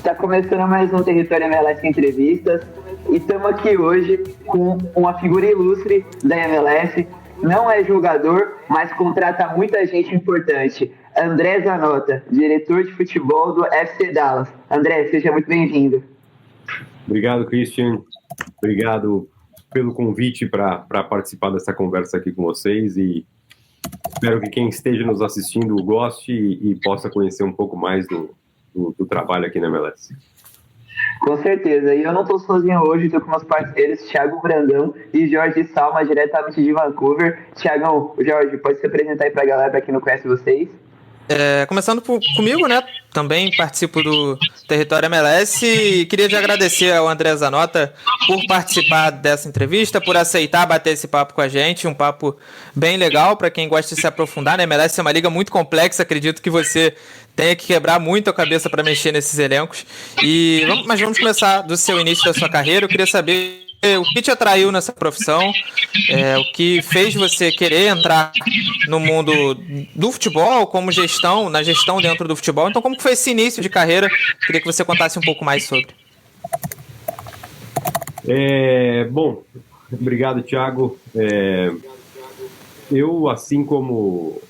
Está começando mais um Território MLS Entrevistas e estamos aqui hoje com uma figura ilustre da MLS. Não é jogador, mas contrata muita gente importante. André Zanota, diretor de futebol do FC Dallas. André, seja muito bem-vindo. Obrigado, Christian. Obrigado pelo convite para participar dessa conversa aqui com vocês e espero que quem esteja nos assistindo goste e possa conhecer um pouco mais do trabalho aqui na MLS. Com certeza. E eu não estou sozinho hoje, estou com meus parceiros Thiago Brandão e Jorge Salma, diretamente de Vancouver. Thiagão, Jorge, pode se apresentar aí para a galera, para quem não conhece vocês? Começando comigo, né? Também participo do Território MLS e queria te agradecer ao André Zanota por participar dessa entrevista, por aceitar bater esse papo com a gente, um papo bem legal para quem gosta de se aprofundar, né? A MLS é uma liga muito complexa, acredito que você tenha que quebrar muito a cabeça para mexer nesses elencos. Mas vamos começar do seu início da sua carreira. Eu queria saber o que te atraiu nessa profissão, o que fez você querer entrar no mundo do futebol, como na gestão dentro do futebol. Então, como que foi esse início de carreira? Queria que você contasse um pouco mais sobre. Bom, obrigado, Thiago. Eu, assim como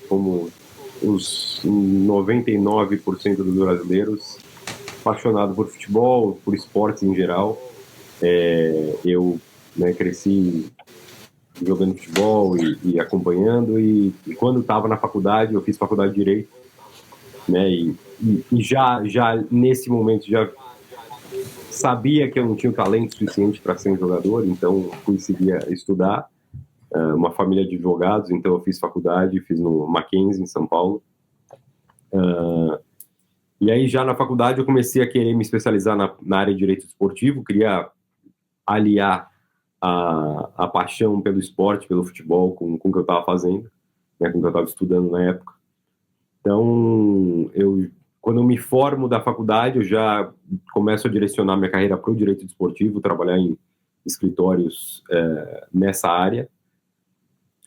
os 99% dos brasileiros, apaixonado por futebol, por esportes em geral. Eu cresci jogando futebol e acompanhando, e quando estava na faculdade, eu fiz faculdade de Direito, né, e já nesse momento já sabia que eu não tinha o talento suficiente para ser um jogador, então fui seguir estudar, uma família de advogados, então eu fiz faculdade, fiz no Mackenzie, em São Paulo. E aí já na faculdade eu comecei a querer me especializar na área de Direito Esportivo, queria aliar a paixão pelo esporte, pelo futebol, com o que eu estava fazendo, né, com o que eu estava estudando na época. Então, quando eu me formo da faculdade, eu já começo a direcionar minha carreira para o direito desportivo, trabalhar em escritórios nessa área.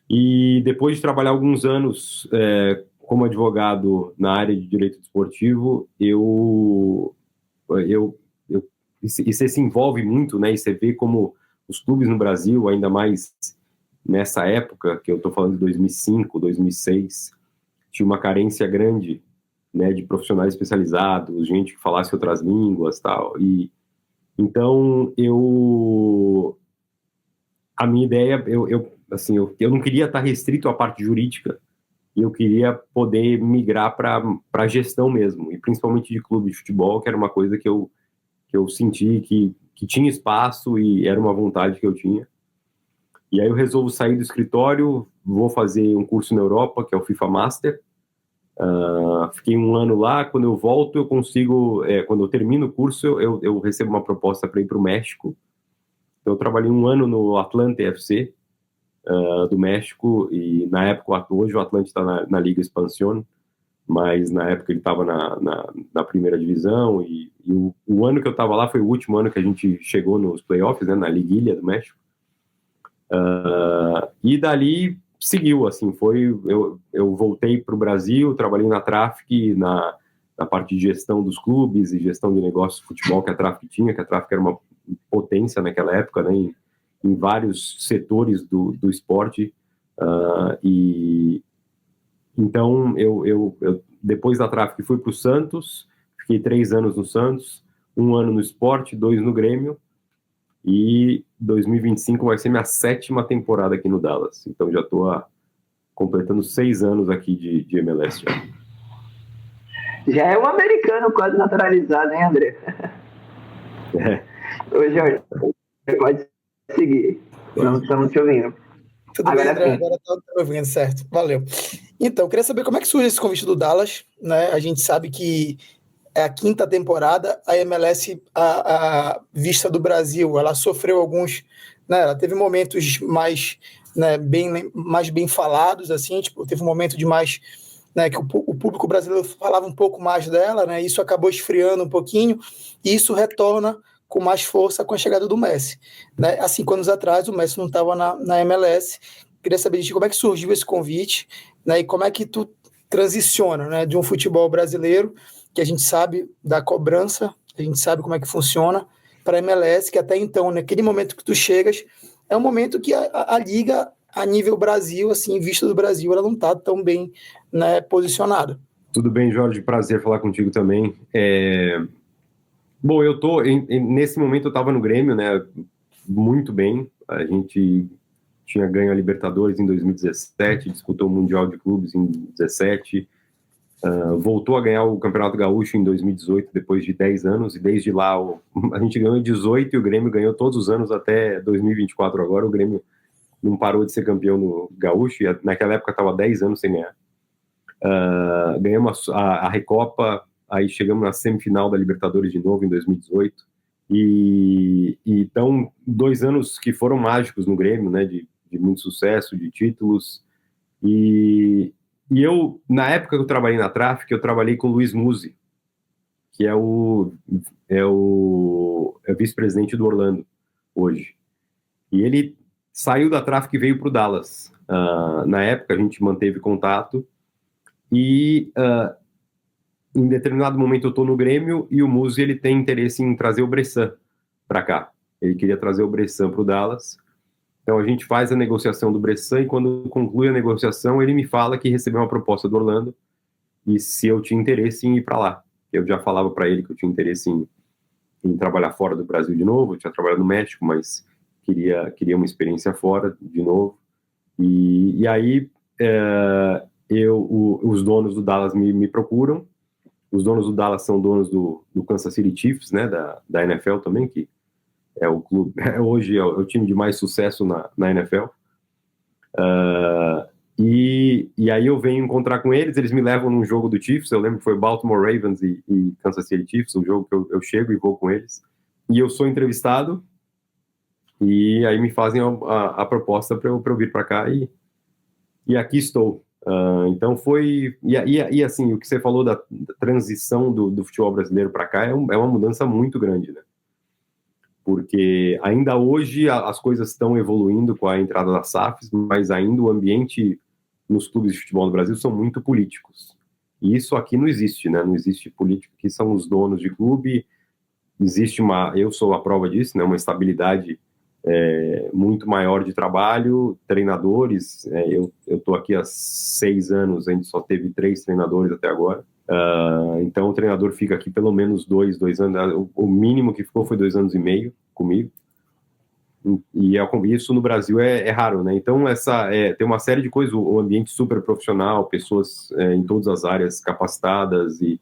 E depois de trabalhar alguns anos como advogado na área de direito desportivo, e você se envolve muito, né? E você vê como os clubes no Brasil, ainda mais nessa época, que eu estou falando de 2005, 2006, tinha uma carência grande, né, de profissionais especializados, gente que falasse outras línguas, tal. E então a minha ideia, eu não queria estar restrito à parte jurídica, e eu queria poder migrar para a gestão mesmo, e principalmente de clube de futebol, que era uma coisa que eu senti que tinha espaço e era uma vontade que eu tinha. E aí eu resolvo sair do escritório, vou fazer um curso na Europa, que é o FIFA Master. Fiquei um ano lá, quando eu volto eu consigo, quando eu termino o curso, eu recebo uma proposta para ir para o México. Então eu trabalhei um ano no Atlante FC do México, e na época, hoje o Atlante está na Liga Expansión, mas na época ele estava na primeira divisão, e o ano que eu estava lá foi o último ano que a gente chegou nos playoffs, né, na Liguilha do México. E dali seguiu, assim, eu voltei para o Brasil, trabalhei na Traffic, na parte de gestão dos clubes e gestão de negócios de futebol que a Traffic tinha, que a Traffic era uma potência naquela época, né, em vários setores do esporte, e então, eu depois da Traffic fui para o Santos, fiquei 3 anos no Santos, 1 ano no Sport, 2 no Grêmio, e 2025 vai ser minha 7ª temporada aqui no Dallas. Então, já estou completando 6 anos aqui de MLS. Já é um americano quase naturalizado, hein, André? Ô, Jorge, pode seguir. Estamos te ouvindo. Tudo bem, André? Agora está me ouvindo, certo. Valeu. Então, eu queria saber como é que surge esse convite do Dallas, né? A gente sabe que é a 5ª temporada, a MLS, a vista do Brasil, ela sofreu alguns, né? Ela teve momentos mais, né, mais bem falados, assim, tipo, teve um momento de mais, né, que o público brasileiro falava um pouco mais dela, né? Isso acabou esfriando um pouquinho, e isso retorna com mais força com a chegada do Messi, né? Há 5 anos atrás, o Messi não estava na MLS. Queria saber de ti como é que surgiu esse convite, né? E como é que tu transiciona, né, de um futebol brasileiro, que a gente sabe da cobrança, A gente sabe como é que funciona para a MLS, que até então, naquele momento que tu chegas, é um momento que a liga, a nível Brasil, assim, vista do Brasil, ela não está tão bem, né, posicionada. Tudo bem, Jorge, prazer falar contigo também. Bom, nesse momento eu estava no Grêmio, né, muito bem. A gente tinha ganho a Libertadores em 2017, disputou o Mundial de Clubes em 2017, voltou a ganhar o Campeonato Gaúcho em 2018, depois de 10 anos, e desde lá a gente ganhou em 18 e o Grêmio ganhou todos os anos até 2024 agora. O Grêmio não parou de ser campeão no Gaúcho, e naquela época estava 10 anos sem ganhar. Ganhamos a Recopa, aí chegamos na semifinal da Libertadores de novo em 2018, e então 2 anos que foram mágicos no Grêmio, né, de muito sucesso, de títulos, e eu, na época que eu trabalhei na Traffic, eu trabalhei com o Luiz Musi, que é o vice-presidente do Orlando hoje, e ele saiu da Traffic e veio para o Dallas. Na época a gente manteve contato, e em determinado momento eu estou no Grêmio e o Musi, ele tem interesse em trazer o Bressan para cá. Ele queria trazer o Bressan para o Dallas. Então a gente faz a negociação do Bressan e quando conclui a negociação ele me fala que recebeu uma proposta do Orlando e se eu tinha interesse em ir para lá. Eu já falava para ele que eu tinha interesse em trabalhar fora do Brasil de novo. Eu tinha trabalhado no México, mas queria uma experiência fora de novo. E aí os donos do Dallas me procuram. Os donos do Dallas são donos do Kansas City Chiefs, né, da NFL também, que é o clube, hoje é o time de mais sucesso na NFL. E aí eu venho encontrar com eles me levam num jogo do Chiefs. Eu lembro que foi Baltimore Ravens e Kansas City Chiefs, um jogo que eu chego e vou com eles. E eu sou entrevistado, e aí me fazem a proposta para eu vir para cá, e aqui estou. Então foi... E assim, o que você falou da transição do futebol brasileiro para cá é uma mudança muito grande, né? Porque ainda hoje as coisas estão evoluindo com a entrada das SAFs, mas ainda o ambiente nos clubes de futebol no Brasil são muito políticos. E isso aqui não existe, né? Não existe político, que são os donos de clube. Existe eu sou a prova disso, né? Uma estabilidade muito maior de trabalho, treinadores. Eu estou aqui há 6 anos, a gente só teve 3 treinadores até agora. Então o treinador fica aqui pelo menos 2 anos, o mínimo que ficou foi 2 anos e meio comigo, e isso no Brasil é raro, né? Então tem uma série de coisas, o ambiente super profissional, pessoas em todas as áreas capacitadas, e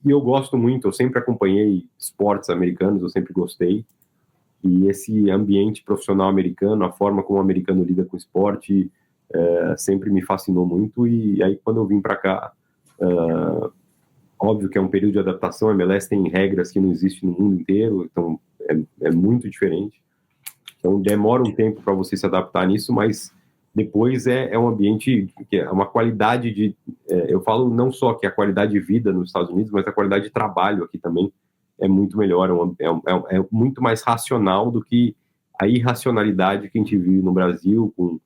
eu gosto muito. Eu sempre acompanhei esportes americanos, eu sempre gostei, e esse ambiente profissional americano, a forma como o americano lida com o esporte, sempre me fascinou muito. E aí quando eu vim para cá, óbvio que é um período de adaptação. A MLS tem regras que não existem no mundo inteiro, então é muito diferente. Então demora um tempo para você se adaptar nisso, mas depois é um ambiente que é uma qualidade de... eu falo não só que a qualidade de vida nos Estados Unidos, mas a qualidade de trabalho aqui também é muito melhor, é muito mais racional do que a irracionalidade que a gente vive no Brasil, com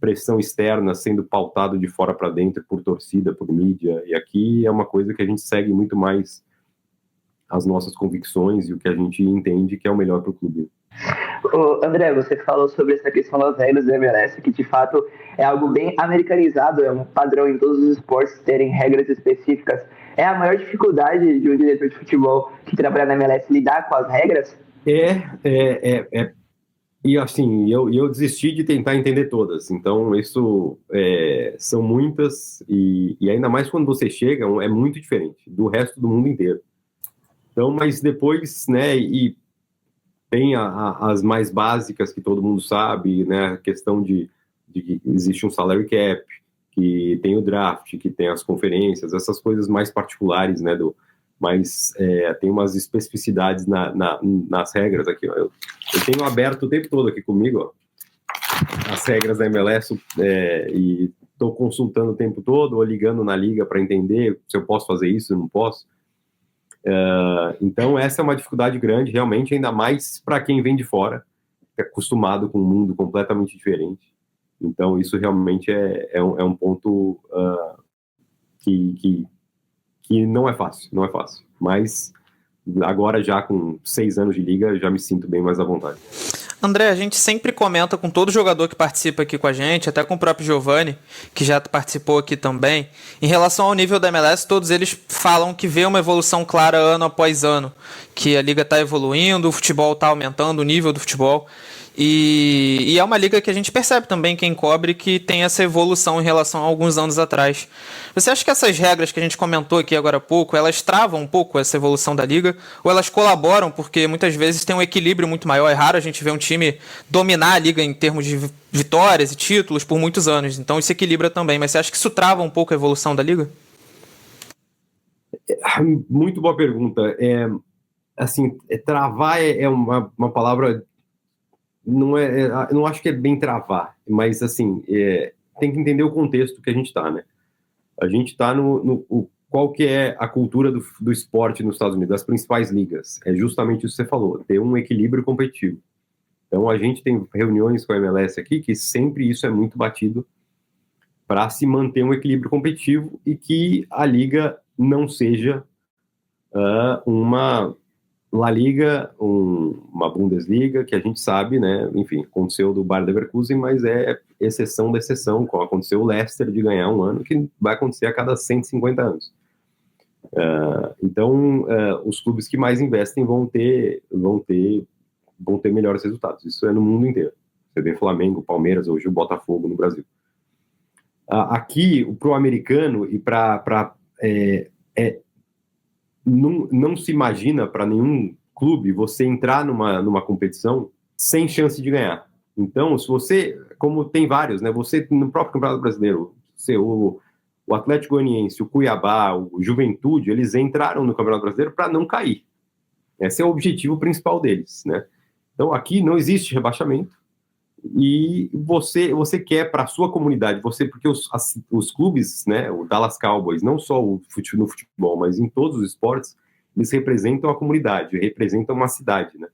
pressão externa sendo pautado de fora para dentro por torcida, por mídia. E aqui é uma coisa que a gente segue muito mais as nossas convicções e o que a gente entende que é o melhor para o clube. André, você falou sobre essa questão das regras da MLS, que de fato é algo bem americanizado, é um padrão em todos os esportes terem regras específicas. É a maior dificuldade de um diretor de futebol que trabalha na MLS lidar com as regras? E assim, eu desisti de tentar entender todas. Então isso são muitas, e ainda mais quando você chega, é muito diferente do resto do mundo inteiro. Então, mas depois, né, e tem as mais básicas que todo mundo sabe, né, a questão de que existe um salary cap, que tem o draft, que tem as conferências, essas coisas mais particulares, né, mas tem umas especificidades nas regras aqui, ó. Eu tenho aberto o tempo todo aqui comigo, ó, as regras da MLS, e estou consultando o tempo todo, ou ligando na liga para entender se eu posso fazer isso, se não posso. Então essa é uma dificuldade grande, realmente, ainda mais para quem vem de fora, que é acostumado com um mundo completamente diferente. Então isso realmente é um ponto que que não é fácil, mas agora já com 6 anos de liga, já me sinto bem mais à vontade. André, a gente sempre comenta com todo jogador que participa aqui com a gente, até com o próprio Giovani, que já participou aqui também. Em relação ao nível da MLS, todos eles falam que vê uma evolução clara ano após ano, que a liga está evoluindo, o futebol está aumentando, o nível do futebol. E é uma liga que a gente percebe também, quem cobre, que tem essa evolução em relação a alguns anos atrás. Você acha que essas regras que a gente comentou aqui agora há pouco, elas travam um pouco essa evolução da liga? Ou elas colaboram, porque muitas vezes tem um equilíbrio muito maior? É raro a gente ver um time dominar a liga em termos de vitórias e títulos por muitos anos. Então isso equilibra também. Mas você acha que isso trava um pouco a evolução da liga? Muito boa pergunta. Travar é uma palavra... não acho que é bem travar, mas assim, tem que entender o contexto que a gente está, né? A gente está qual que é a cultura do esporte nos Estados Unidos, das principais ligas. É justamente isso que você falou, ter um equilíbrio competitivo. Então a gente tem reuniões com a MLS aqui que sempre isso é muito batido para se manter um equilíbrio competitivo e que a liga não seja uma La Liga, uma Bundesliga, que a gente sabe, né? Enfim, aconteceu do Bayer Leverkusen, mas é exceção da exceção, como aconteceu o Leicester de ganhar um ano, que vai acontecer a cada 150 anos. Então, os clubes que mais investem vão ter melhores resultados. Isso é no mundo inteiro. Você vê Flamengo, Palmeiras, hoje o Botafogo no Brasil. Aqui, para o americano e não se imagina para nenhum clube você entrar numa competição sem chance de ganhar. Então, se você, como tem vários, né? Você no próprio Campeonato Brasileiro, o Atlético Goianiense, o Cuiabá, o Juventude, eles entraram no Campeonato Brasileiro para não cair. Esse é o objetivo principal deles, né? Então, aqui não existe rebaixamento e você quer para a sua comunidade, porque os clubes, né, o Dallas Cowboys, não só no futebol, mas em todos os esportes, eles representam a comunidade, representam uma cidade, né?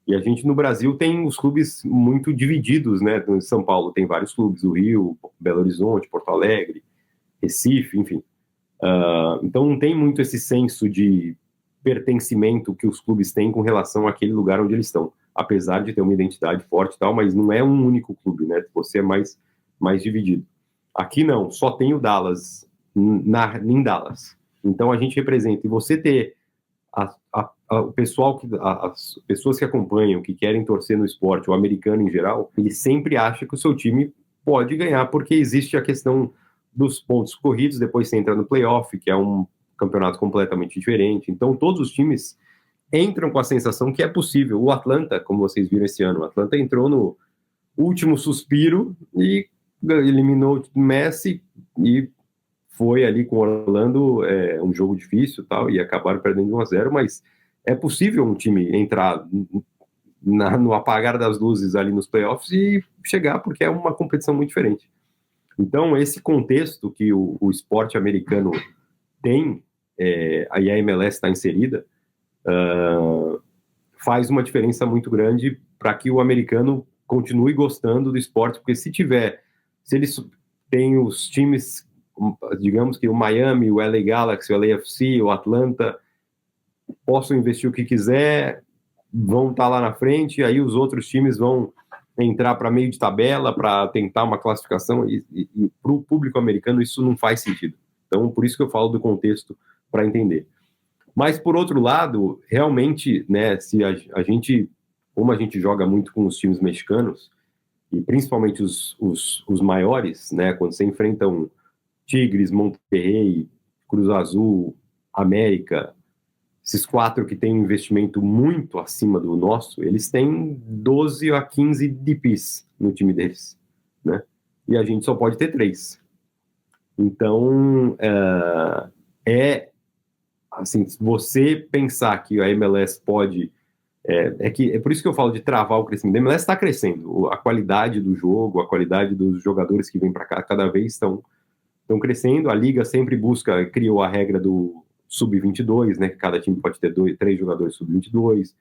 E a gente no Brasil tem os clubes muito divididos, né? Em São Paulo tem vários clubes, o Rio, Belo Horizonte, Porto Alegre, Recife, enfim. Então não tem muito esse senso de pertencimento que os clubes têm com relação àquele lugar onde eles estão, apesar de ter uma identidade forte e tal, mas não é um único clube, né? Você é mais dividido. Aqui não, só tem o Dallas em Dallas. Então a gente representa, e você ter o pessoal, as pessoas que acompanham, que querem torcer no esporte, o americano em geral, ele sempre acha que o seu time pode ganhar, porque existe a questão dos pontos corridos, depois você entra no playoff, que é um campeonato completamente diferente. Então todos os times entram com a sensação que é possível. O Atlanta, como vocês viram esse ano, o Atlanta entrou no último suspiro e eliminou o Messi e foi ali com o Orlando, um jogo difícil tal, e acabaram perdendo 1-0, mas é possível um time entrar no apagar das luzes ali nos playoffs e chegar, porque é uma competição muito diferente. Então, esse contexto que o esporte americano tem, aí a MLS está inserida, faz uma diferença muito grande para que o americano continue gostando do esporte, porque se eles têm os times, digamos que o Miami, o LA Galaxy, o LAFC, o Atlanta, possam investir o que quiser, vão estar lá na frente, aí os outros times vão entrar para meio de tabela, para tentar uma classificação, e para o público americano isso não faz sentido. Então, por isso que eu falo do contexto, para entender. Mas, por outro lado, realmente, né, se a gente, como a gente joga muito com os times mexicanos, e principalmente os maiores, né, quando você enfrenta um Tigres, Monterrey, Cruz Azul, América, esses 4 que têm um investimento muito acima do nosso, eles têm 12 a 15 DPs no time deles, né? E a gente só pode ter 3. Então, assim, você pensar que a MLS pode... É por isso que eu falo de travar o crescimento. A MLS está crescendo. A qualidade do jogo, a qualidade dos jogadores que vêm para cá, cada vez estão crescendo. A Liga sempre criou a regra do sub-22, né? Que cada time pode ter 3 jogadores sub-22.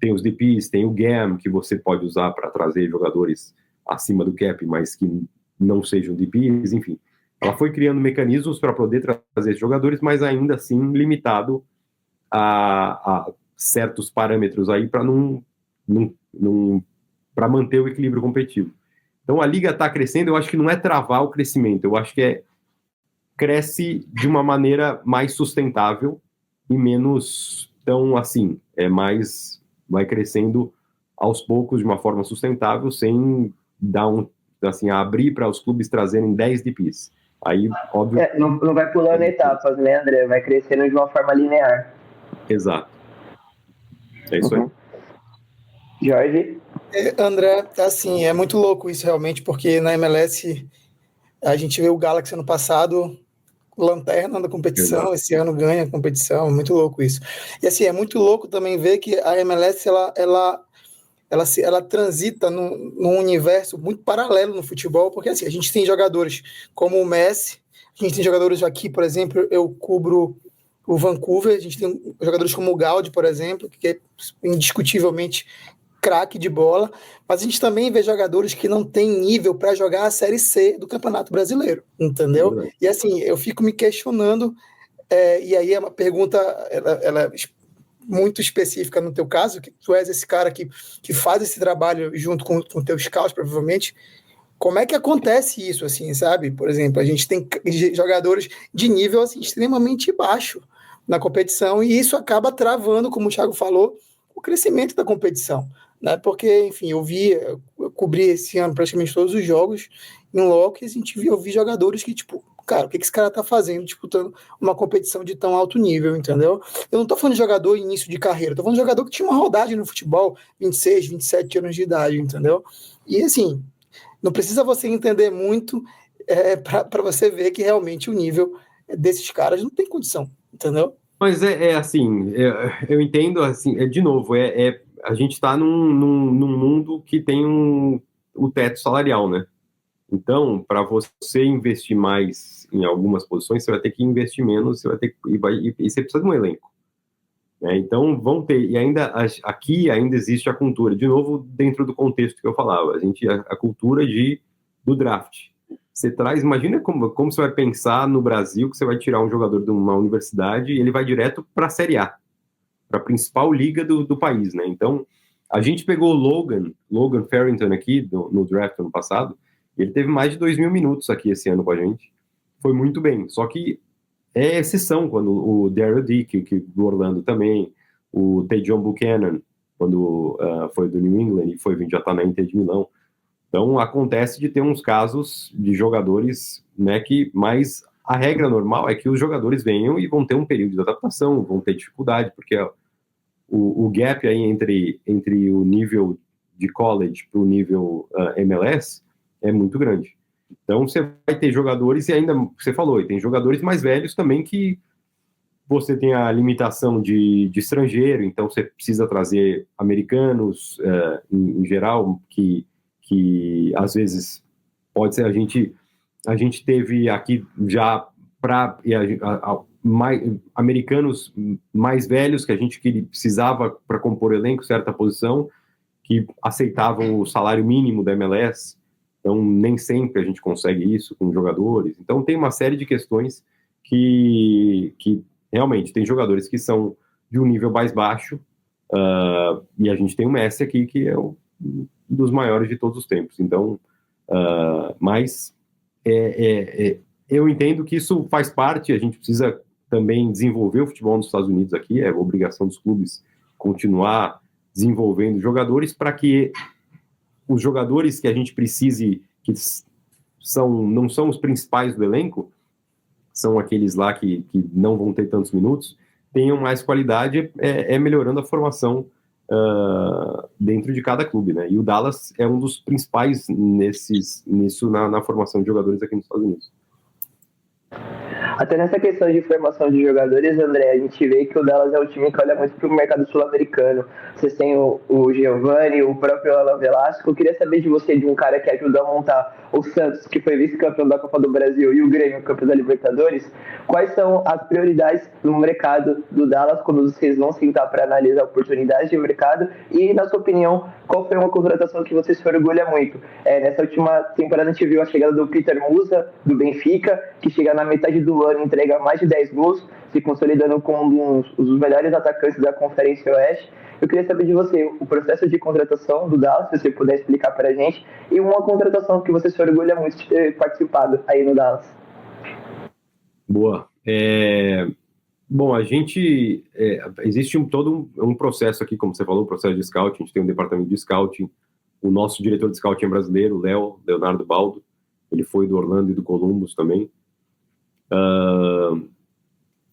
Tem os DPs, tem o GAM, que você pode usar para trazer jogadores acima do cap, mas que não sejam DPs, enfim. ela foi criando mecanismos para poder trazer esses jogadores, mas ainda assim limitado a certos parâmetros aí para para manter o equilíbrio competitivo. Então a liga está crescendo, eu acho que não é travar o crescimento, eu acho que cresce de uma maneira mais sustentável e menos tão assim, vai crescendo aos poucos de uma forma sustentável, sem dar abrir para os clubes trazerem 10 DPs. Aí, óbvio... não vai pulando etapas, né, André? Vai crescendo de uma forma linear. Exato. É isso aí. Jorge? André, assim, é muito louco isso realmente, porque na MLS a gente vê o Galaxy ano passado lanterna da competição, Exato. Esse ano ganha a competição, é muito louco isso. E assim, é muito louco também ver que a MLS, ela transita num universo muito paralelo no futebol, porque assim, a gente tem jogadores como o Messi, a gente tem jogadores aqui, por exemplo, eu cubro o Vancouver, a gente tem jogadores como o Gaudi, por exemplo, que é indiscutivelmente craque de bola, mas a gente também vê jogadores que não têm nível para jogar a Série C do Campeonato Brasileiro, entendeu? E assim, eu fico me questionando, e aí é uma pergunta, ela é muito específica no teu caso, que tu és esse cara que faz esse trabalho junto com o teu scout, provavelmente. Como é que acontece isso, assim, sabe? Por exemplo, a gente tem jogadores de nível assim, extremamente baixo na competição, e isso acaba travando, como o Thiago falou, o crescimento da competição, né? Porque, enfim, eu cobri esse ano praticamente todos os jogos em loco, e eu vi jogadores que, tipo, cara, o que esse cara tá fazendo disputando uma competição de tão alto nível, entendeu? Eu não tô falando de jogador início de carreira, tô falando de jogador que tinha uma rodagem no futebol, 26, 27 anos de idade, entendeu? E assim, não precisa você entender muito para você ver que realmente o nível desses caras não tem condição, entendeu? Mas assim, eu entendo, assim, de novo, a gente está num mundo que tem o teto salarial, né? Então, para você investir mais em algumas posições, você vai ter que investir menos, e você precisa de um elenco. Né? Então, vão ter, e aqui ainda existe a cultura, de novo, dentro do contexto que eu falava, a cultura do draft. Você imagina como você vai pensar no Brasil que você vai tirar um jogador de uma universidade e ele vai direto para a Série A, para a principal liga do país, né? Então, a gente pegou o Logan Farrington aqui no draft ano passado, e ele teve mais de 2.000 minutos aqui esse ano com a gente. Foi muito bem, só que é exceção quando o Daryl Dick, que do Orlando também, o Tajon Buchanan, quando foi do New England e já está na Inter de Milão. Então, acontece de ter uns casos de jogadores, né, mas a regra normal é que os jogadores venham e vão ter um período de adaptação, vão ter dificuldade, porque o gap aí entre o nível de college para o nível MLS é muito grande. Então, você vai ter jogadores, e ainda, você falou, e tem jogadores mais velhos também que você tem a limitação de estrangeiro, então você precisa trazer americanos, em geral, que às vezes pode ser, a gente teve aqui já americanos mais velhos que a gente precisava para compor elenco, certa posição, que aceitavam o salário mínimo da MLS, então nem sempre a gente consegue isso com jogadores. Então tem uma série de questões que realmente tem jogadores que são de um nível mais baixo, e a gente tem o Messi aqui, que é um dos maiores de todos os tempos. Então, mas eu entendo que isso faz parte, a gente precisa também desenvolver o futebol nos Estados Unidos aqui, é obrigação dos clubes continuar desenvolvendo jogadores para que os jogadores que a gente precise, que não são os principais do elenco, são aqueles lá que não vão ter tantos minutos, tenham mais qualidade, melhorando a formação dentro de cada clube, né? E o Dallas é um dos principais nisso na formação de jogadores aqui nos Estados Unidos. Até nessa questão de formação de jogadores, André, a gente vê que o Dallas é um time que olha muito para o mercado sul-americano. Vocês têm o Giovanni, o próprio Alan Velasco. Eu queria saber de você, de um cara que ajudou a montar o Santos, que foi vice-campeão da Copa do Brasil, e o Grêmio, campeão da Libertadores. Quais são as prioridades no mercado do Dallas quando vocês vão sentar para analisar oportunidades de mercado? E, na sua opinião, qual foi uma contratação que você se orgulha muito? Nessa última temporada a gente viu a chegada do Peter Musa, do Benfica, que chega na metade do ano e entrega mais de 10 gols, se consolidando como um dos melhores atacantes da Conferência Oeste. Eu queria saber de você o processo de contratação do Dallas, se você puder explicar para a gente, e uma contratação que você se orgulha muito de ter participado aí no Dallas. Boa. Bom, a gente... existe todo um processo aqui, como você falou, um processo de scouting. A gente tem um departamento de scouting. O nosso diretor de scouting é brasileiro, Leonardo Baldo. Ele foi do Orlando e do Columbus também.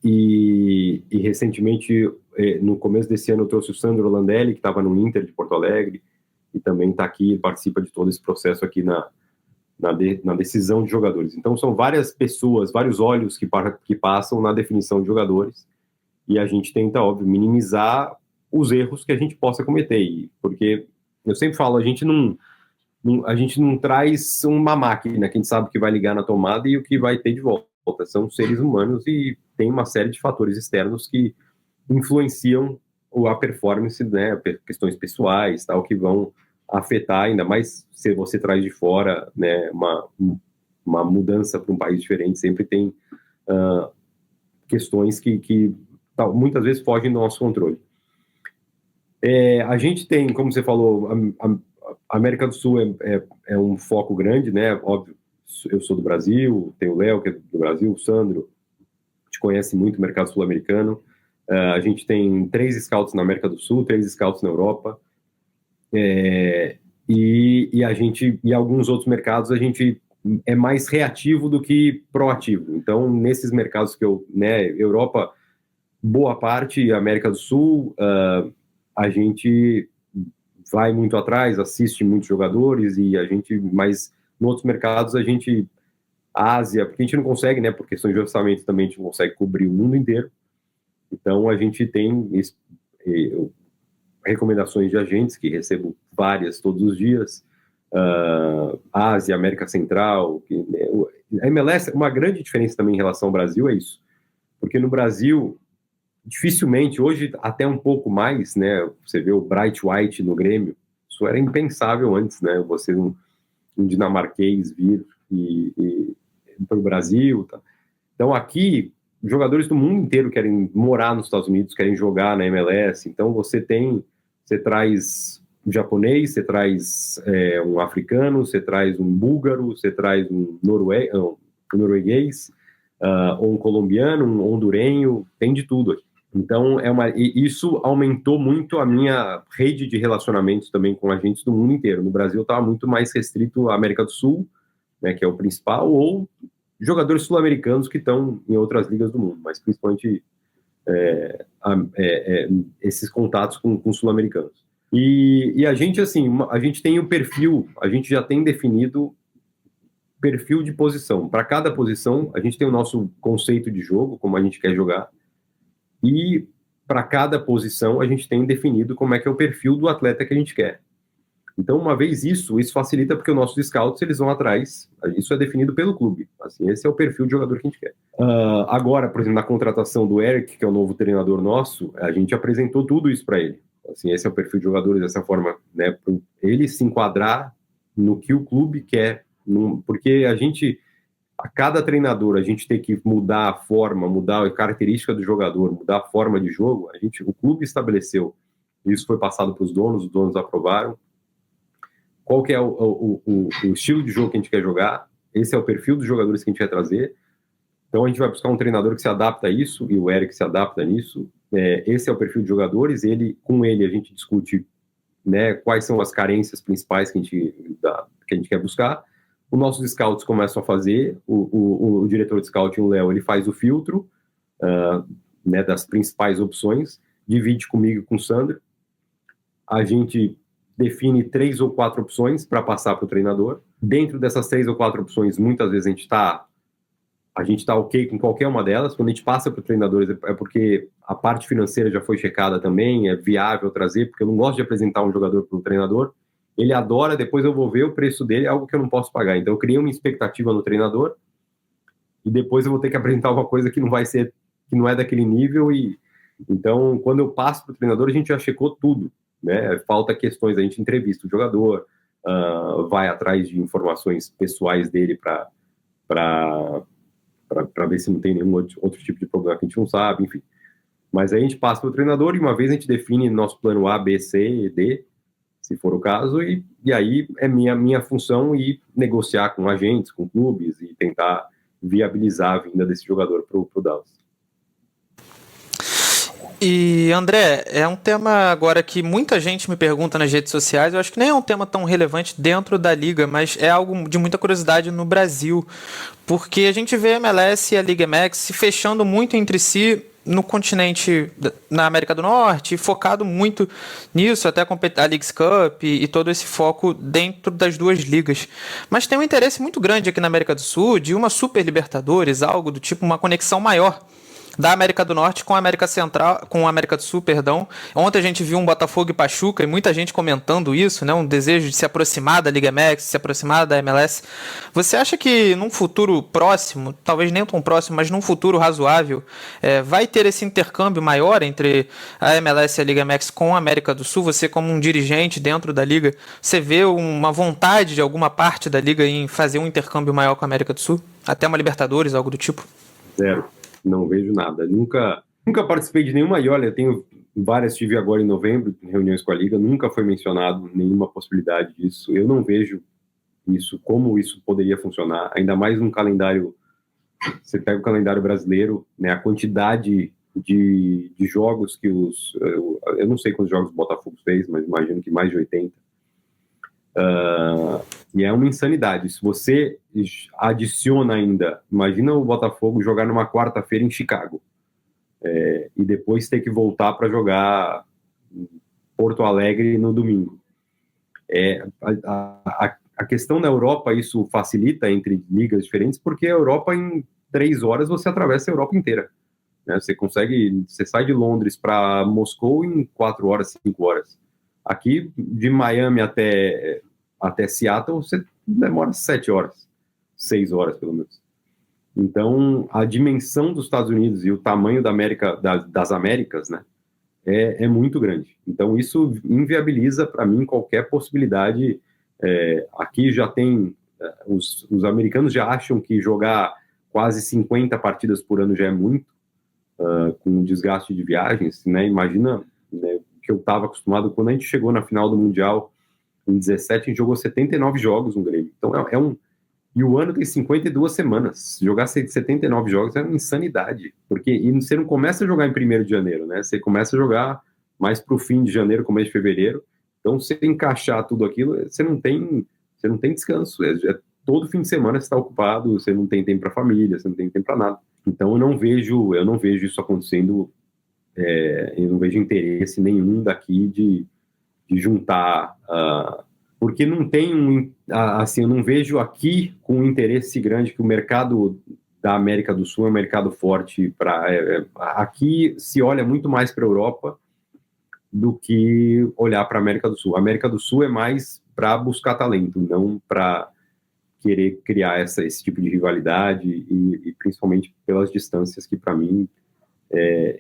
E recentemente, no começo desse ano, eu trouxe o Sandro Landelli, que estava no Inter de Porto Alegre, e também está aqui, participa de todo esse processo aqui na decisão de jogadores. Então, são várias pessoas, vários olhos que passam na definição de jogadores, e a gente tenta, óbvio, minimizar os erros que a gente possa cometer, porque eu sempre falo, a gente não traz uma máquina que a gente sabe que vai ligar na tomada e o que vai ter de volta. São seres humanos e tem uma série de fatores externos que influenciam a performance, né, questões pessoais, tal, que vão afetar, ainda mais se você traz de fora, né, uma mudança para um país diferente, sempre tem questões que muitas vezes fogem do nosso controle. A gente tem, como você falou, a América do Sul é um foco grande, né, óbvio. Eu sou do Brasil, tem o Léo, que é do Brasil, o Sandro, a gente conhece muito o mercado sul-americano. A gente tem 3 scouts na América do Sul, 3 scouts na Europa, e alguns outros mercados a gente é mais reativo do que proativo. Então, nesses mercados Europa, boa parte, América do Sul, a gente vai muito atrás, assiste muitos jogadores, mas em outros mercados a Ásia, porque a gente não consegue, né, por questões de orçamento também, a gente não consegue cobrir o mundo inteiro. Então, a gente tem recomendações de agentes, que recebo várias todos os dias, Ásia, América Central. A MLS, uma grande diferença também em relação ao Brasil é isso, porque no Brasil, dificilmente, hoje até um pouco mais, né, você vê o Bright White no Grêmio, isso era impensável antes, né, você um dinamarquês vir para o Brasil. Tá? Então, aqui, jogadores do mundo inteiro querem morar nos Estados Unidos, querem jogar na MLS. Então, você traz um japonês, você traz um africano, você traz um búlgaro, você traz um norueguês, ou um colombiano, um hondurenho, tem de tudo aqui. Então, isso aumentou muito a minha rede de relacionamentos também com agentes do mundo inteiro. No Brasil, estava muito mais restrito à América do Sul, né, que é o principal, ou jogadores sul-americanos que estão em outras ligas do mundo, mas principalmente esses contatos com sul-americanos. E a gente, assim, a gente tem o perfil, a gente já tem definido perfil de posição. Para cada posição, a gente tem o nosso conceito de jogo, como a gente quer jogar, e para cada posição a gente tem definido como é que é o perfil do atleta que a gente quer. Então, uma vez isso facilita porque os nossos scouts, eles vão atrás, isso é definido pelo clube, assim, esse é o perfil de jogador que a gente quer. Agora, por exemplo, na contratação do Eric, que é o novo treinador nosso, a gente apresentou tudo isso para ele. Assim, esse é o perfil de jogadores, dessa forma, né, para ele se enquadrar no que o clube quer, porque a cada treinador, a gente tem que mudar a forma, mudar a característica do jogador, mudar a forma de jogo. O clube estabeleceu, isso foi passado para os donos aprovaram. Qual que é o estilo de jogo que a gente quer jogar? Esse é o perfil dos jogadores que a gente quer trazer. Então a gente vai buscar um treinador que se adapta a isso, e o Eric se adapta nisso. Esse é o perfil de jogadores. Com ele a gente discute, né, quais são as carências principais que a gente quer buscar. Os nossos scouts começam a fazer, o diretor de scouting, o Léo, ele faz o filtro, né, das principais opções, divide comigo e com o Sandro. A gente define 3 ou 4 opções para passar para o treinador. Dentro dessas 3 ou 4 opções, muitas vezes a gente está a gente está ok com qualquer uma delas. Quando a gente passa para treinadores, é porque a parte financeira já foi checada também, é viável trazer, porque eu não gosto de apresentar um jogador para o treinador. Ele adora, depois eu vou ver o preço dele, é algo que eu não posso pagar. Então eu criei uma expectativa no treinador e depois eu vou ter que apresentar uma coisa que não é daquele nível. E então, quando eu passo para o treinador, a gente já checou tudo, né? Falta questões, a gente entrevista o jogador, vai atrás de informações pessoais dele para ver se não tem nenhum outro tipo de problema que a gente não sabe, enfim. Mas aí a gente passa para o treinador e uma vez a gente define nosso plano A, B, C e D, se for o caso, e aí é minha função ir negociar com agentes, com clubes e tentar viabilizar a vinda desse jogador para o Dallas. E, André, é um tema agora que muita gente me pergunta nas redes sociais. Eu acho que nem é um tema tão relevante dentro da Liga, mas é algo de muita curiosidade no Brasil, porque a gente vê a MLS e a Liga MX se fechando muito entre si no continente, na América do Norte, focado muito nisso, até a Leagues Cup e todo esse foco dentro das duas ligas. Mas tem um interesse muito grande aqui na América do Sul de uma Super Libertadores, algo do tipo, uma conexão maior da América do Norte com a América Central, com a América do Sul, perdão. Ontem a gente viu um Botafogo e Pachuca e muita gente comentando isso, né? Um desejo de se aproximar da Liga MX, se aproximar da MLS. Você acha que num futuro próximo, talvez nem tão próximo, mas num futuro razoável, vai ter esse intercâmbio maior entre a MLS e a Liga MX com a América do Sul? Você, como um dirigente dentro da Liga, você vê uma vontade de alguma parte da Liga em fazer um intercâmbio maior com a América do Sul? Até uma Libertadores, algo do tipo? Zero. Não vejo nada. Nunca participei de nenhuma. E olha, eu tenho várias, tive agora em novembro, em reuniões com a Liga, nunca foi mencionado nenhuma possibilidade disso. Eu não vejo isso, como isso poderia funcionar, ainda mais num calendário. Você pega o calendário brasileiro, né, a quantidade de jogos que eu não sei quantos jogos o Botafogo fez, mas imagino que mais de 80. E é uma insanidade. Se você adiciona ainda, imagina o Botafogo jogar numa quarta-feira em Chicago, e depois ter que voltar para jogar em Porto Alegre no domingo. A questão da Europa, isso facilita entre ligas diferentes, porque a Europa, em 3 horas, você atravessa a Europa inteira, né? Você sai de Londres para Moscou em 4 horas, 5 horas. Aqui, de Miami até Seattle, você demora 7 horas, 6 horas pelo menos. Então, a dimensão dos Estados Unidos e o tamanho das Américas, né, é muito grande. Então, isso inviabiliza para mim qualquer possibilidade. Aqui já tem, os americanos já acham que jogar quase 50 partidas por ano já é muito, com desgaste de viagens, né? Imagina, né, que eu estava acostumado, quando a gente chegou na final do Mundial em 17, a gente jogou 79 jogos no Grêmio. Então e o ano tem 52 semanas. Jogar 79 jogos é uma insanidade, porque você não começa a jogar em 1º de janeiro, né? Você começa a jogar mais para o fim de janeiro, começo de fevereiro. Então, você encaixar tudo aquilo, você não tem descanso. Todo fim de semana você está ocupado, você não tem tempo para a família, você não tem tempo para nada. Então, eu não vejo isso acontecendo. Eu não vejo interesse nenhum daqui de juntar, porque não tem assim, eu não vejo aqui com um interesse grande, que o mercado da América do Sul é um mercado forte. Aqui se olha muito mais para a Europa do que olhar para a América do Sul. A América do Sul é mais para buscar talento, não para querer criar esse tipo de rivalidade, e principalmente pelas distâncias, que para mim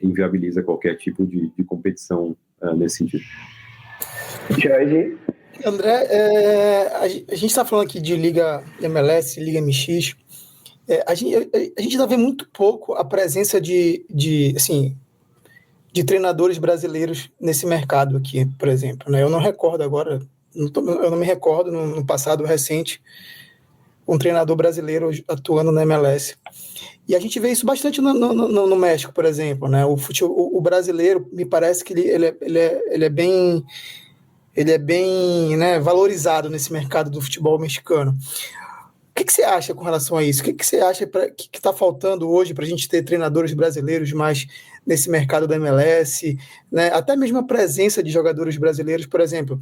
inviabiliza qualquer tipo de competição nesse sentido. Jorge? André, a gente está falando aqui de Liga MLS, Liga MX. A gente ainda vê muito pouco a presença de treinadores brasileiros nesse mercado aqui, por exemplo, né? Eu não recordo agora, eu não me recordo no passado recente um treinador brasileiro atuando na MLS. E a gente vê isso bastante no México, por exemplo, né? O brasileiro, me parece que ele é bem né, valorizado nesse mercado do futebol mexicano. O que você acha com relação a isso? O que você acha que está faltando hoje para a gente ter treinadores brasileiros mais nesse mercado da MLS, né? Até mesmo a presença de jogadores brasileiros, por exemplo.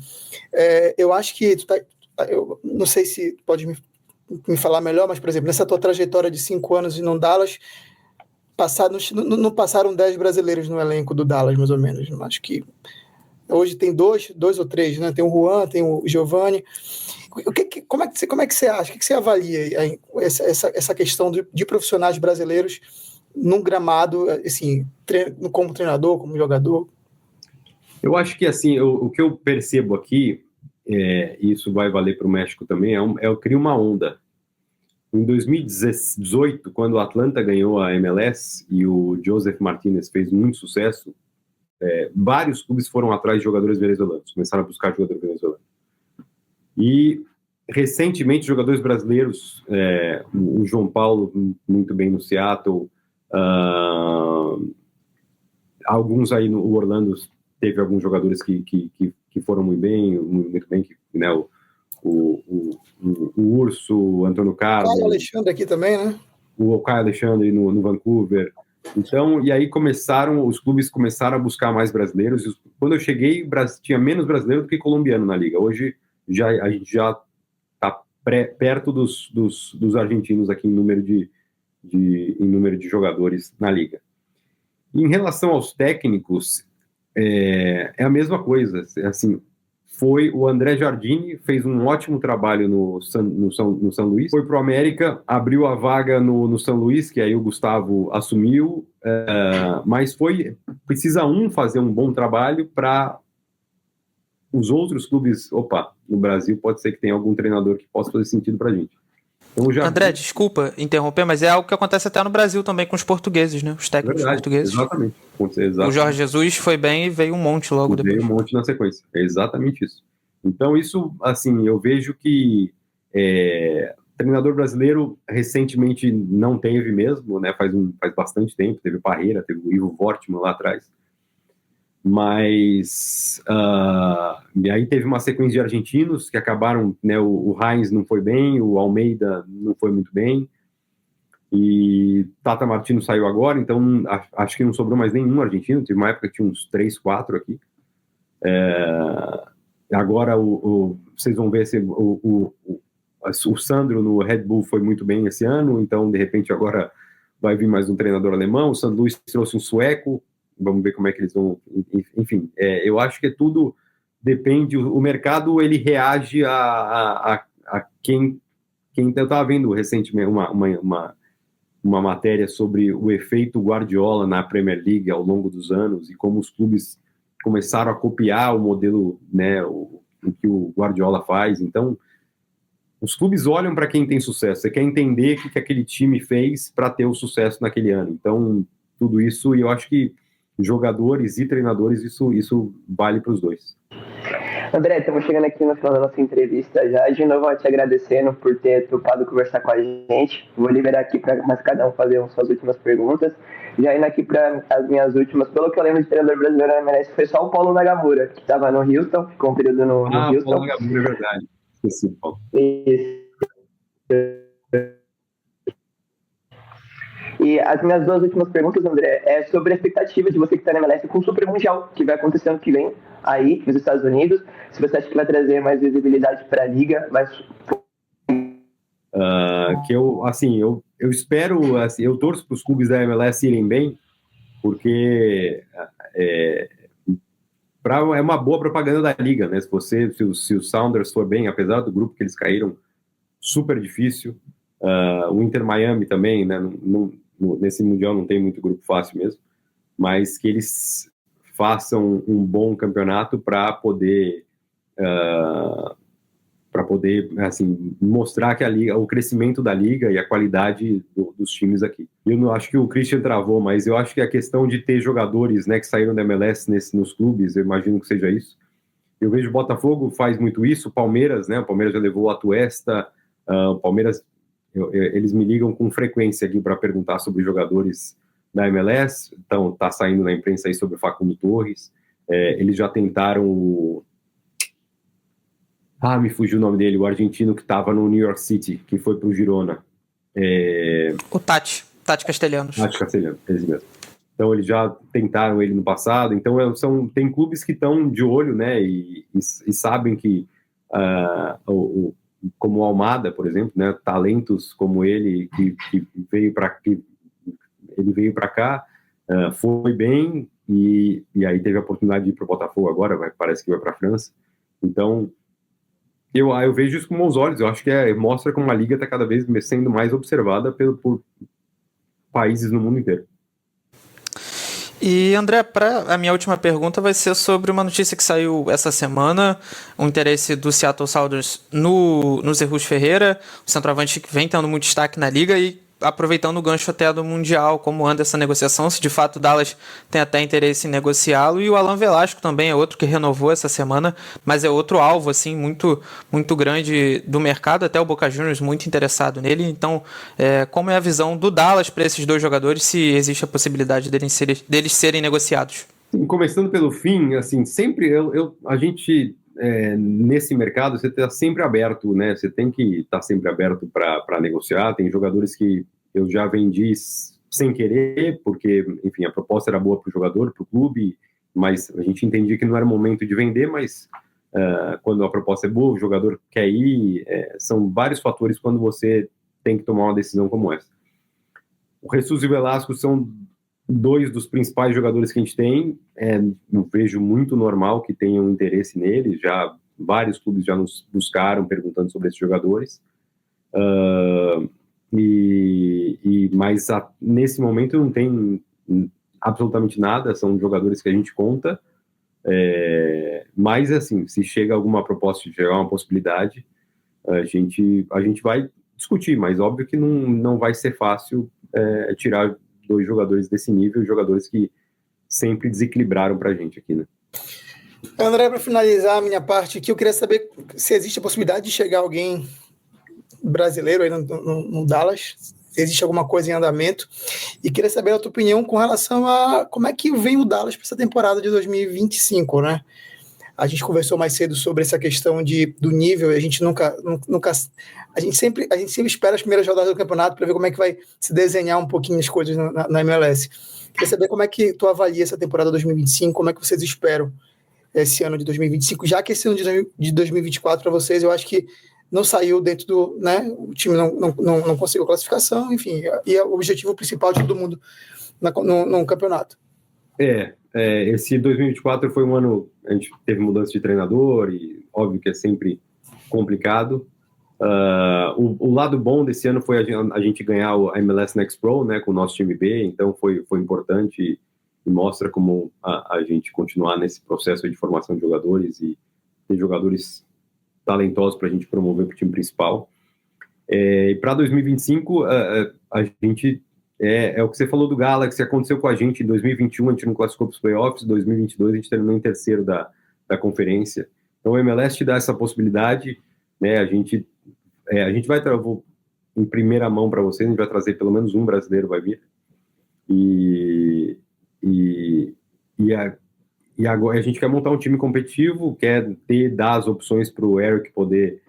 Eu acho que eu não sei se pode me me falar melhor, mas, por exemplo, nessa tua trajetória de 5 anos no Dallas, não passaram 10 brasileiros no elenco do Dallas, mais ou menos. Acho que hoje tem dois ou três, né? Tem o Juan, tem o Giovanni. Como é que você acha? O que você avalia aí, essa questão de profissionais brasileiros num gramado, assim, como treinador, como jogador? Eu acho que, assim, o que eu percebo aqui, e isso vai valer para o México também, eu crio uma onda. Em 2018, quando o Atlanta ganhou a MLS e o Joseph Martinez fez muito sucesso, vários clubes foram atrás de jogadores venezuelanos, começaram a buscar jogadores venezuelanos. E, recentemente, jogadores brasileiros, o João Paulo, muito bem no Seattle, alguns aí no Orlando, teve alguns jogadores que foram muito bem, né, o Urso, o Antônio Carlos. O Caio Alexandre aqui também, né? O Caio Alexandre no Vancouver. Então, e aí os clubes começaram a buscar mais brasileiros. Quando eu cheguei, tinha menos brasileiro do que colombiano na liga. Hoje, a gente já está perto dos argentinos aqui em número de jogadores na liga. Em relação aos técnicos, é a mesma coisa. Assim, foi o André Jardine, fez um ótimo trabalho no São Luís, foi para o América, abriu a vaga no São Luís, que aí o Gustavo assumiu, mas precisa fazer um bom trabalho para os outros clubes. No Brasil pode ser que tenha algum treinador que possa fazer sentido para a gente. Então, André, desculpa interromper, mas é algo que acontece até no Brasil também com os portugueses, né? Os técnicos portugueses. Exatamente. O Jorge Jesus foi bem e veio um monte logo depois. Veio um monte na sequência. É exatamente isso. Então, isso, assim, eu vejo que treinador brasileiro recentemente não teve mesmo, né? Faz bastante tempo. Teve o Parreira, teve o Ivo Wortmann lá atrás. Mas e aí teve uma sequência de argentinos que acabaram, né? O Heinz não foi bem, o Almeida não foi muito bem, e Tata Martino saiu agora, então acho que não sobrou mais nenhum argentino. Teve uma época que tinha uns 3, 4 aqui. Agora vocês vão ver o Sandro no Red Bull foi muito bem esse ano, então de repente agora vai vir mais um treinador alemão. O San Luis trouxe um sueco. Vamos ver como é que eles vão... Enfim, eu acho que tudo depende... O mercado, ele reage a quem... Eu estava vendo recentemente uma matéria sobre o efeito Guardiola na Premier League ao longo dos anos e como os clubes começaram a copiar o modelo, né, o que o Guardiola faz. Então, os clubes olham para quem tem sucesso. Você quer entender o que aquele time fez para ter o sucesso naquele ano. Então, tudo isso, e eu acho que jogadores e treinadores, isso vale para os dois. André, estamos chegando aqui no final da nossa entrevista já. De novo, te agradecendo por ter topado conversar com a gente. Vou liberar aqui para mais cada um fazer suas últimas perguntas. Já indo aqui para as minhas últimas, pelo que eu lembro de treinador brasileiro na MLS, foi só o Paulo Nagamura, que estava no Houston, ficou um período no Houston. Paulo Nagamura, é verdade. Esqueci, Paulo. Isso. E as minhas duas últimas perguntas, André, é sobre a expectativa de você que está na MLS com o Super Mundial, que vai acontecer ano que vem, aí, nos Estados Unidos. Se você acha que vai trazer mais visibilidade para a Liga, eu espero, assim, eu torço para os clubes da MLS irem bem, porque é uma boa propaganda da Liga, né? Se o Sounders for bem, apesar do grupo que eles caíram, super difícil. O Inter Miami também, né? Nesse Mundial não tem muito grupo fácil mesmo, mas que eles façam um bom campeonato para poder assim, mostrar que a Liga, o crescimento da Liga e a qualidade dos times aqui. Eu não acho que o Christian travou, mas eu acho que a questão de ter jogadores, né, que saíram da MLS nos clubes, eu imagino que seja isso. Eu vejo o Botafogo faz muito isso, o Palmeiras, né? O Palmeiras já levou o Atuesta, o Palmeiras, eles me ligam com frequência aqui para perguntar sobre jogadores da MLS. Então, tá saindo na imprensa aí sobre o Facundo Torres. Eles já tentaram me fugiu o nome dele, o argentino que estava no New York City, que foi para o Girona. O Tati Castellanos. Tati Castellanos, esse mesmo. Então, eles já tentaram ele no passado. Então, tem clubes que estão de olho, né, e sabem que como o Almada, por exemplo, né, talentos como ele que veio para cá, foi bem e aí teve a oportunidade de ir para o Botafogo agora, parece que vai para a França. Então eu vejo isso com bons olhos. Eu acho que mostra como a liga está cada vez sendo mais observada por países no mundo inteiro. E, André, a minha última pergunta vai ser sobre uma notícia que saiu essa semana, o interesse do Seattle Sounders no Zé Ruth Ferreira, o centroavante que vem tendo muito destaque na liga e aproveitando o gancho até do Mundial, como anda essa negociação, se de fato o Dallas tem até interesse em negociá-lo, e o Alan Velasco também é outro que renovou essa semana, mas é outro alvo assim muito, muito grande do mercado, até o Boca Juniors muito interessado nele. Então, como é a visão do Dallas para esses dois jogadores, se existe a possibilidade deles serem negociados? Começando pelo fim, assim, sempre a gente nesse mercado você está sempre aberto, né? Você tem que estar sempre aberto para negociar. Tem jogadores que eu já vendi sem querer, porque, enfim, a proposta era boa para o jogador, para o clube, mas a gente entendia que não era momento de vender, mas quando a proposta é boa, o jogador quer ir, são vários fatores quando você tem que tomar uma decisão como essa. O Jesus e o Velasco são dois dos principais jogadores que a gente tem. Eu vejo muito normal que tenham interesse neles. Já vários clubes já nos buscaram perguntando sobre esses jogadores. Mas nesse momento não tem absolutamente nada. São jogadores que a gente conta. Mas assim, se chega alguma proposta, se chegar uma possibilidade, a gente vai discutir. Mas óbvio que não vai ser fácil tirar dois jogadores desse nível, jogadores que sempre desequilibraram pra gente aqui, né? André, para finalizar a minha parte aqui, eu queria saber se existe a possibilidade de chegar alguém brasileiro aí no Dallas, se existe alguma coisa em andamento, e queria saber a tua opinião com relação a como é que vem o Dallas para essa temporada de 2025, né? A gente conversou mais cedo sobre essa questão do nível, e a gente a gente sempre espera as primeiras rodadas do campeonato para ver como é que vai se desenhar um pouquinho as coisas na MLS. Queria saber como é que tu avalia essa temporada 2025, como é que vocês esperam esse ano de 2025, já que esse ano de 2024 para vocês, eu acho que não saiu dentro do, né, o time não conseguiu classificação, enfim, e é o objetivo principal de todo mundo no campeonato. Esse 2024 foi um ano, a gente teve mudança de treinador e óbvio que é sempre complicado. O lado bom desse ano foi a gente ganhar a MLS Next Pro, né, com o nosso time B, então foi importante e mostra como a gente continuar nesse processo de formação de jogadores e ter jogadores talentosos para a gente promover para o time principal. E para 2025, a gente... É o que você falou do Galaxy, aconteceu com a gente em 2021, a gente não classificou para os playoffs, em 2022 a gente terminou em terceiro da conferência. Então o MLS te dá essa possibilidade, né? A gente vai, em primeira mão para vocês, a gente vai trazer pelo menos um brasileiro, vai vir. E agora a gente quer montar um time competitivo, quer dar as opções para o Eric poder...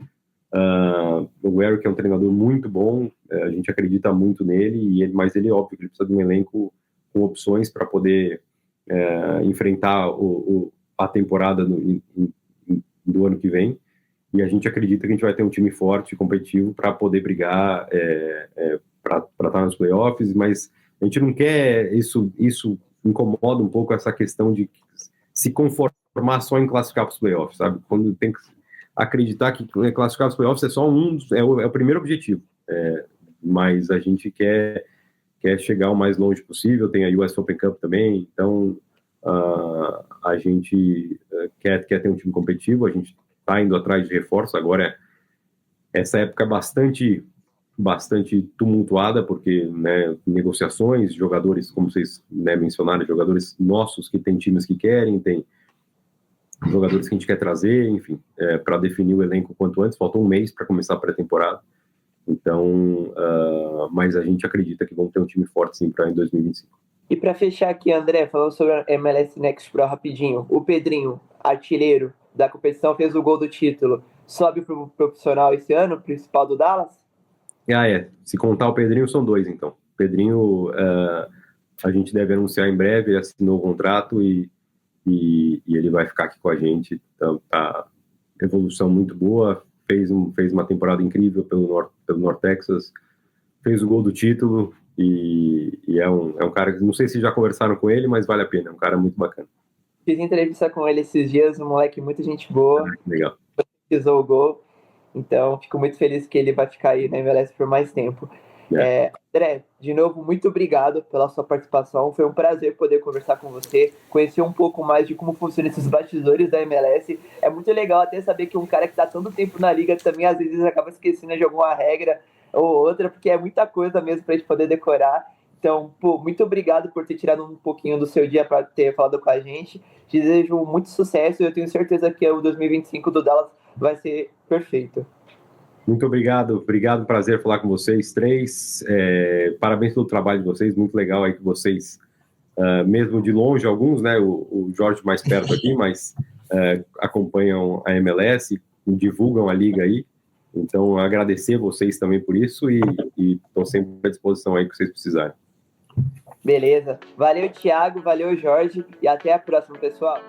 o Eric é um treinador muito bom, a gente acredita muito nele, mas ele, óbvio, ele precisa de um elenco com opções para poder enfrentar a temporada do ano que vem, e a gente acredita que a gente vai ter um time forte e competitivo para poder brigar para estar nos playoffs, mas a gente não quer, isso incomoda um pouco essa questão de se conformar só em classificar para os playoffs, sabe? Quando tem que acreditar que classificar os playoffs é só o primeiro objetivo, mas a gente quer chegar o mais longe possível. Tem a US Open Cup também, então a gente quer ter um time competitivo, a gente está indo atrás de reforço. Agora essa época é bastante tumultuada, porque, né, negociações, jogadores, como vocês, né, mencionaram, jogadores nossos que tem times que querem, tem jogadores que a gente quer trazer, enfim, para definir o elenco quanto antes. Faltou um mês para começar a pré-temporada, então, mas a gente acredita que vamos ter um time forte sim para em 2025. E para fechar aqui, André, falando sobre a MLS Next Pro rapidinho, o Pedrinho, artilheiro da competição, fez o gol do título, sobe para o profissional esse ano, principal do Dallas? Se contar o Pedrinho, são dois, então. O Pedrinho, a gente deve anunciar em breve, ele assinou o contrato e ele vai ficar aqui com a gente. Então, tá evolução muito boa, fez uma temporada incrível pelo North Texas, fez o gol do título e é um cara que não sei se já conversaram com ele, mas vale a pena, é um cara muito bacana. Fiz entrevista com ele esses dias, um moleque muita gente boa. Legal. Pisou o gol, então fico muito feliz que ele vai ficar aí na MLS por mais tempo. André, de novo, muito obrigado pela sua participação, foi um prazer poder conversar com você, conhecer um pouco mais de como funcionam esses bastidores da MLS. É muito legal até saber que um cara que está tanto tempo na liga também às vezes acaba esquecendo de alguma regra ou outra, porque é muita coisa mesmo para a gente poder decorar. Então, muito obrigado por ter tirado um pouquinho do seu dia para ter falado com a gente. Te desejo muito sucesso e eu tenho certeza que o 2025 do Dallas vai ser perfeito. Muito obrigado, prazer falar com vocês três, parabéns pelo trabalho de vocês, muito legal aí que vocês, mesmo de longe alguns, né, o Jorge mais perto aqui, mas acompanham a MLS, divulgam a liga aí, então agradecer vocês também por isso e estou sempre à disposição aí que vocês precisarem. Beleza, valeu Thiago, valeu Jorge e até a próxima, pessoal.